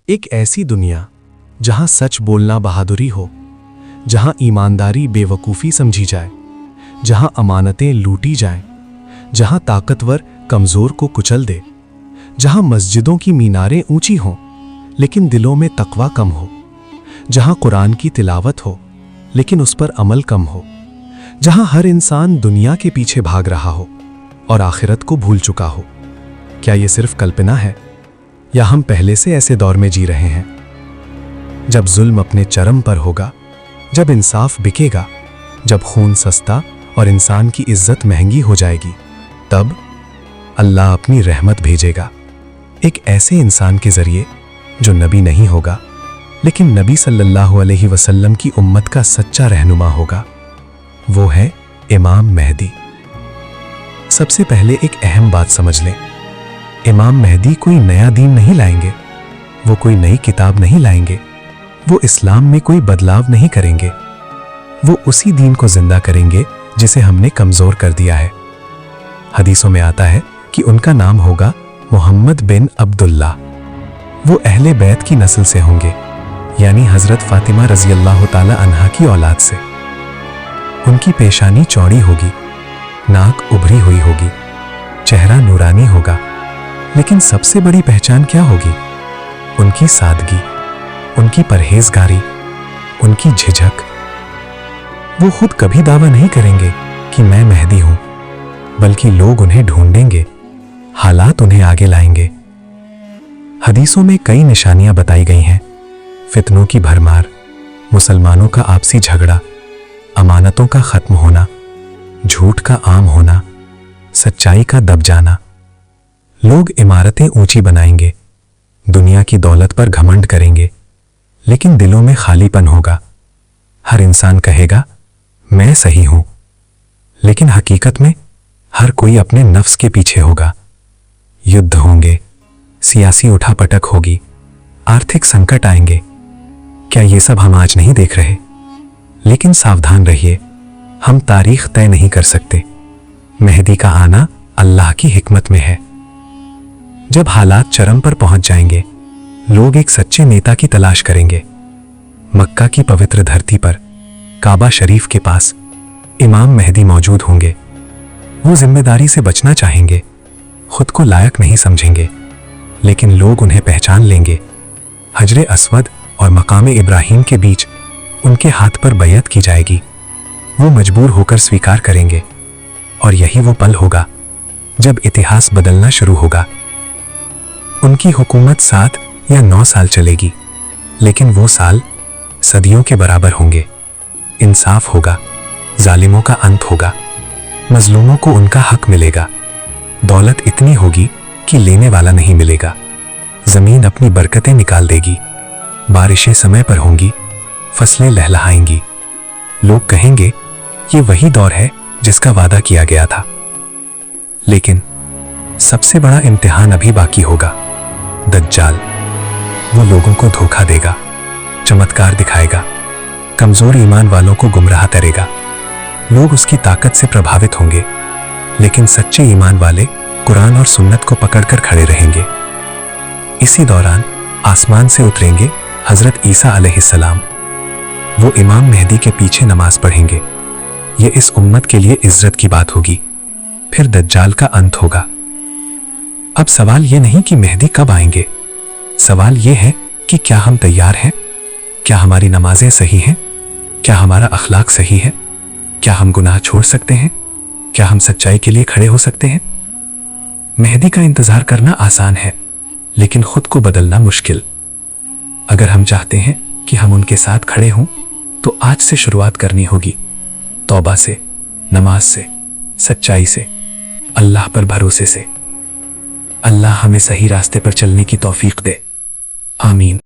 एक ऐसी दुनिया जहां सच बोलना बहादुरी हो, जहां ईमानदारी बेवकूफ़ी समझी जाए, जहां अमानतें लूटी जाएं, जहां ताकतवर कमज़ोर को कुचल दे, जहां मस्जिदों की मीनारें ऊंची हों लेकिन दिलों में तकवा कम हो, जहां कुरान की तिलावत हो लेकिन उस पर अमल कम हो, जहां हर इंसान दुनिया के पीछे भाग रहा हो और आखिरत को भूल चुका हो। क्या ये सिर्फ कल्पना है या हम पहले से ऐसे दौर में जी रहे हैं? जब जुल्म अपने चरम पर होगा, जब इंसाफ बिकेगा, जब खून सस्ता और इंसान की इज्जत महंगी हो जाएगी, तब अल्लाह अपनी रहमत भेजेगा एक ऐसे इंसान के जरिए जो नबी नहीं होगा लेकिन नबी सल्लल्लाहु अलैहि वसल्लम की उम्मत का सच्चा रहनुमा होगा। वो है इमाम मेहदी। सबसे पहले एक अहम बात समझ लें, इमाम मेहदी कोई नया दीन नहीं लाएंगे, वो कोई नई किताब नहीं लाएंगे, वो इस्लाम में कोई बदलाव नहीं करेंगे, वो उसी दीन को जिंदा करेंगे जिसे हमने कमजोर कर दिया है। हदीसों में आता है कि उनका नाम होगा मोहम्मद बिन अब्दुल्ला। वो अहले बैत की नस्ल से होंगे, यानी हजरत फातिमा रजी अल्लाह ताला अन्हा की औलाद से। उनकी पेशानी चौड़ी होगी, नाक उभरी हुई होगी, चेहरा नूरानी होगा, लेकिन सबसे बड़ी पहचान क्या होगी? उनकी सादगी, उनकी परहेजगारी, उनकी झिझक। वो खुद कभी दावा नहीं करेंगे कि मैं मेहदी हूं, बल्कि लोग उन्हें ढूंढेंगे, हालात उन्हें आगे लाएंगे। हदीसों में कई निशानियां बताई गई हैं, फितनों की भरमार, मुसलमानों का आपसी झगड़ा, अमानतों का खत्म होना, झूठ का आम होना, सच्चाई का दब जाना। लोग इमारतें ऊंची बनाएंगे, दुनिया की दौलत पर घमंड करेंगे, लेकिन दिलों में खालीपन होगा। हर इंसान कहेगा मैं सही हूं, लेकिन हकीकत में हर कोई अपने नफ्स के पीछे होगा। युद्ध होंगे, सियासी उठापटक होगी, आर्थिक संकट आएंगे। क्या ये सब हम आज नहीं देख रहे? लेकिन सावधान रहिए, हम तारीख तय नहीं कर सकते। मेहदी का आना अल्लाह की हिकमत में है। जब हालात चरम पर पहुंच जाएंगे, लोग एक सच्चे नेता की तलाश करेंगे। मक्का की पवित्र धरती पर, काबा शरीफ के पास इमाम मेहदी मौजूद होंगे। वो जिम्मेदारी से बचना चाहेंगे, खुद को लायक नहीं समझेंगे, लेकिन लोग उन्हें पहचान लेंगे। हजरे अस्वद और मकाम इब्राहिम के बीच उनके हाथ पर बैयत की जाएगी। वो मजबूर होकर स्वीकार करेंगे, और यही वो पल होगा जब इतिहास बदलना शुरू होगा। उनकी हुकूमत 7 या 9 साल चलेगी, लेकिन वो साल सदियों के बराबर होंगे। इंसाफ होगा, जालिमों का अंत होगा, मजलूमों को उनका हक मिलेगा। दौलत इतनी होगी कि लेने वाला नहीं मिलेगा। जमीन अपनी बरकतें निकाल देगी, बारिशें समय पर होंगी, फसलें लहलहाएंगी। लोग कहेंगे ये वही दौर है जिसका वादा किया गया था। लेकिन सबसे बड़ा इम्तिहान अभी बाकी होगा। दज्जाल। वो लोगों को धोखा देगा, चमत्कार दिखाएगा, कमजोर ईमान वालों को गुमराह करेगा। लोग उसकी ताकत से प्रभावित होंगे, लेकिन सच्चे ईमान वाले कुरान और सुन्नत को पकड़कर खड़े रहेंगे। इसी दौरान आसमान से उतरेंगे हजरत ईसा अलैहिस्सलाम। वो इमाम मेहदी के पीछे नमाज पढ़ेंगे। ये इस उम्मत के लिए इज्जत की बात होगी। फिर दज्जाल का अंत होगा। अब सवाल ये नहीं कि मेहदी कब आएंगे, सवाल ये है कि क्या हम तैयार हैं? क्या हमारी नमाजें सही हैं? क्या हमारा अखलाक सही है? क्या हम गुनाह छोड़ सकते हैं? क्या हम सच्चाई के लिए खड़े हो सकते हैं? मेहदी का इंतजार करना आसान है, लेकिन खुद को बदलना मुश्किल। अगर हम चाहते हैं कि हम उनके साथ खड़े हों, तो आज से शुरुआत करनी होगी। तौबा से, नमाज से, सच्चाई से, अल्लाह पर भरोसे से। अल्लाह हमें सही रास्ते पर चलने की तौफीक दे। आमीन।